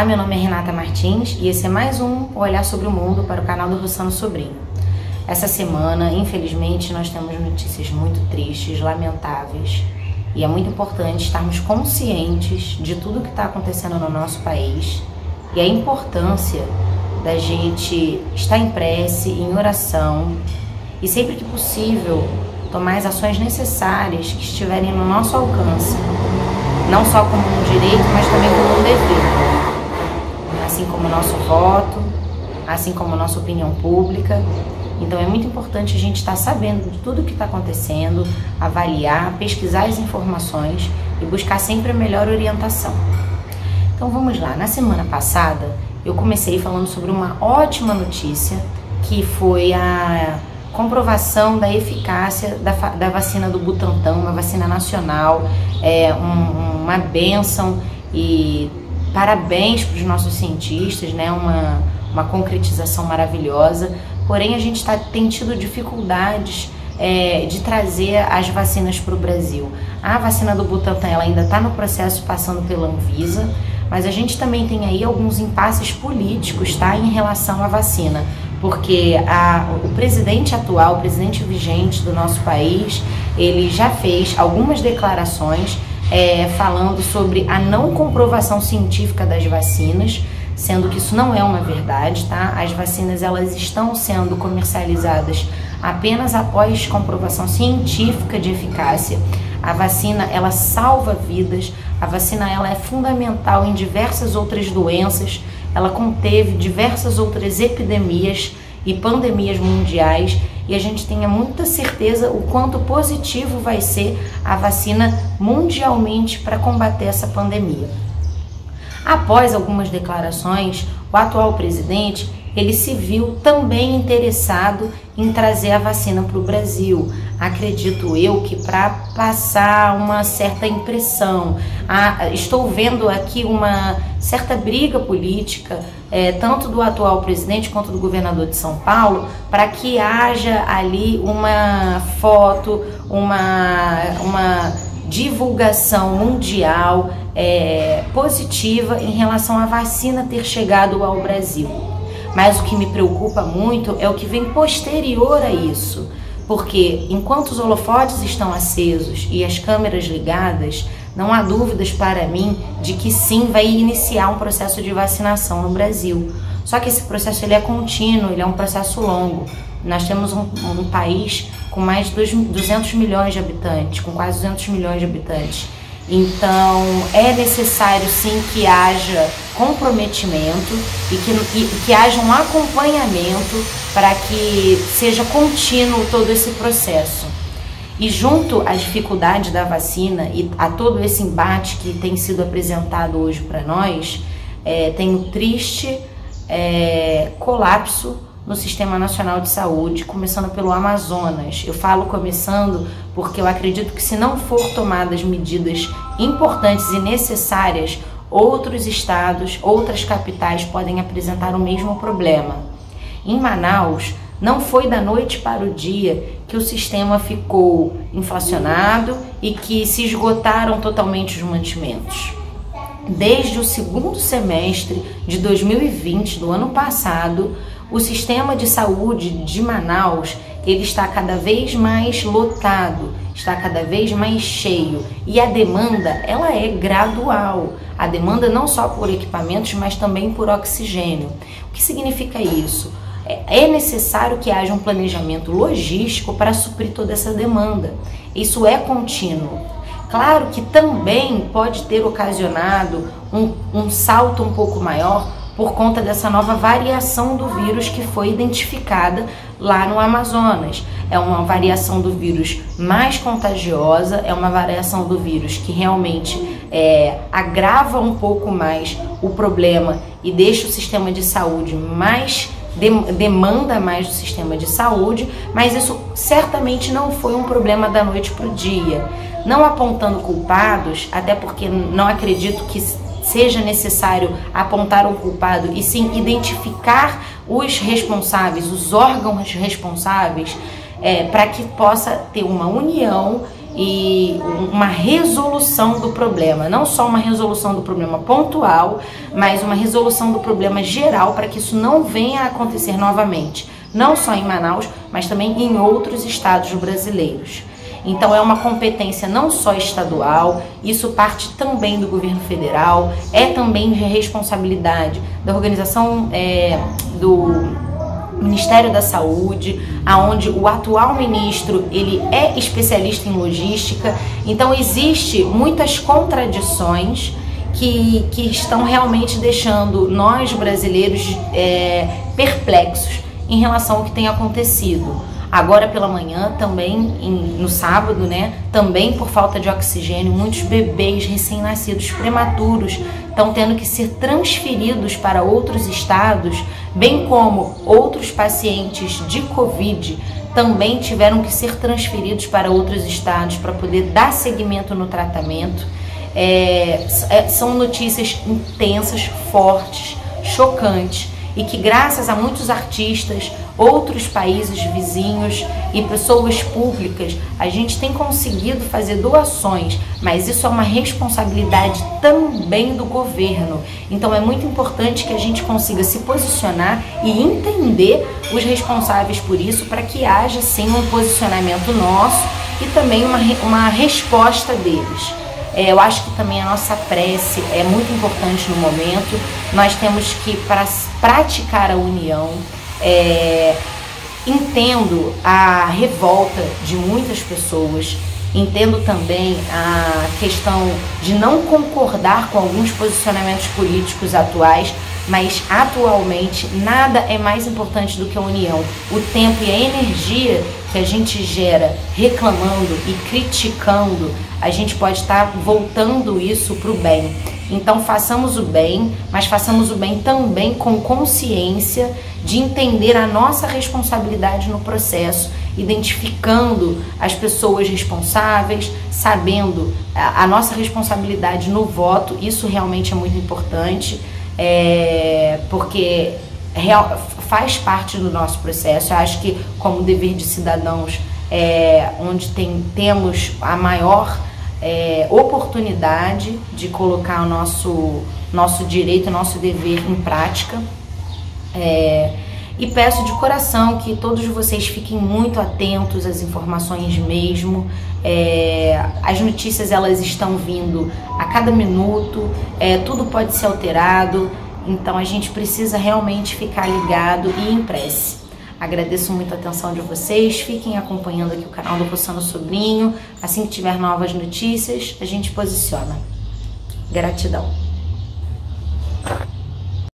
Olá, meu nome é Renata Martins e esse é mais um Olhar sobre o Mundo para o canal do Rossano Sobrinho. Essa semana, infelizmente, nós temos notícias muito tristes, lamentáveis, e é muito importante estarmos conscientes de tudo que está acontecendo no nosso país e a importância da gente estar em prece, em oração e sempre que possível tomar as ações necessárias que estiverem no nosso alcance, não só como um direito, mas também como um dever, assim como o nosso voto, assim como a nossa opinião pública. Então é muito importante a gente estar sabendo de tudo o que está acontecendo, avaliar, pesquisar as informações e buscar sempre a melhor orientação. Então vamos lá, na semana passada eu comecei falando sobre uma ótima notícia, que foi a comprovação da eficácia da vacina do Butantan, uma vacina nacional, uma bênção, e parabéns para os nossos cientistas, né? Uma concretização maravilhosa. Porém, a gente tem tido dificuldades de trazer as vacinas para o Brasil. A vacina do Butantan ela ainda está no processo, passando pela Anvisa, mas a gente também tem aí alguns impasses políticos, tá, em relação à vacina, porque o presidente atual, o presidente vigente do nosso país, ele já fez algumas declarações falando sobre a não comprovação científica das vacinas, sendo que isso não é uma verdade, tá? As vacinas elas estão sendo comercializadas apenas após comprovação científica de eficácia. A vacina ela salva vidas, a vacina ela é fundamental em diversas outras doenças, ela conteve diversas outras epidemias e pandemias mundiais, e a gente tenha muita certeza o quanto positivo vai ser a vacina mundialmente para combater essa pandemia. Após algumas declarações, o atual presidente ele se viu também interessado em trazer a vacina para o Brasil. Acredito eu que para passar uma certa impressão, estou vendo aqui uma certa briga política, tanto do atual presidente quanto do governador de São Paulo, para que haja ali uma foto, uma divulgação mundial positiva em relação à vacina ter chegado ao Brasil. Mas o que me preocupa muito é o que vem posterior a isso, porque enquanto os holofotes estão acesos e as câmeras ligadas, não há dúvidas para mim de que sim, vai iniciar um processo de vacinação no Brasil. Só que esse processo ele é contínuo, ele é um processo longo. Nós temos um país com mais de 200 milhões de habitantes, com quase 200 milhões de habitantes. Então é necessário sim que haja comprometimento e que haja um acompanhamento para que seja contínuo todo esse processo. E junto à dificuldade da vacina e a todo esse embate que tem sido apresentado hoje para nós, tem um triste colapso no Sistema Nacional de Saúde, começando pelo Amazonas. Eu falo começando porque eu acredito que se não for tomadas medidas importantes e necessárias, outros estados, outras capitais podem apresentar o mesmo problema. Em Manaus, não foi da noite para o dia que o sistema ficou inflacionado e que se esgotaram totalmente os mantimentos. Desde o segundo semestre de 2020, do ano passado, o sistema de saúde de Manaus ele está cada vez mais lotado, está cada vez mais cheio, e a demanda ela é gradual. A demanda não só por equipamentos, mas também por oxigênio. O que significa isso? É necessário que haja um planejamento logístico para suprir toda essa demanda. Isso é contínuo. Claro que também pode ter ocasionado um salto um pouco maior por conta dessa nova variação do vírus que foi identificada lá no Amazonas. É uma variação do vírus mais contagiosa, é uma variação do vírus que realmente agrava um pouco mais o problema e deixa o sistema de saúde mais demanda mais do sistema de saúde, mas isso certamente não foi um problema da noite para o dia. Não apontando culpados, até porque não acredito que seja necessário apontar um culpado, e sim identificar os responsáveis, os órgãos responsáveis, para que possa ter uma união e uma resolução do problema, não só uma resolução do problema pontual, mas uma resolução do problema geral para que isso não venha a acontecer novamente, não só em Manaus, mas também em outros estados brasileiros. Então é uma competência não só estadual, isso parte também do governo federal, é também de responsabilidade da organização do Ministério da Saúde, aonde o atual ministro ele é especialista em logística. Então existe muitas contradições que estão realmente deixando nós brasileiros perplexos em relação ao que tem acontecido. Agora pela manhã, também no sábado, né, também por falta de oxigênio, muitos bebês recém-nascidos prematuros estão tendo que ser transferidos para outros estados, bem como outros pacientes de Covid também tiveram que ser transferidos para outros estados para poder dar seguimento no tratamento. São notícias intensas, fortes, chocantes, e que graças a muitos artistas, outros países vizinhos e pessoas públicas, a gente tem conseguido fazer doações, mas isso é uma responsabilidade também do governo. Então é muito importante que a gente consiga se posicionar e entender os responsáveis por isso, para que haja sim um posicionamento nosso e também uma resposta deles. Eu acho que também a nossa prece é muito importante no momento. Nós temos que praticar a união. Entendo a revolta de muitas pessoas, entendo também a questão de não concordar com alguns posicionamentos políticos atuais, mas atualmente nada é mais importante do que a união. O tempo e a energia que a gente gera reclamando e criticando, a gente pode estar voltando isso para o bem. Então façamos o bem, mas façamos o bem também com consciência de entender a nossa responsabilidade no processo, identificando as pessoas responsáveis, sabendo a nossa responsabilidade no voto. Isso realmente é muito importante, porque faz parte do nosso processo. Eu acho que como dever de cidadãos, onde temos a maior oportunidade de colocar o nosso direito, o nosso dever em prática. E peço de coração que todos vocês fiquem muito atentos às informações mesmo. As notícias elas estão vindo a cada minuto, tudo pode ser alterado, então a gente precisa realmente ficar ligado e em prece. Agradeço muito a atenção de vocês, fiquem acompanhando aqui o canal do Rossano Sobrinho. Assim que tiver novas notícias, a gente posiciona. Gratidão.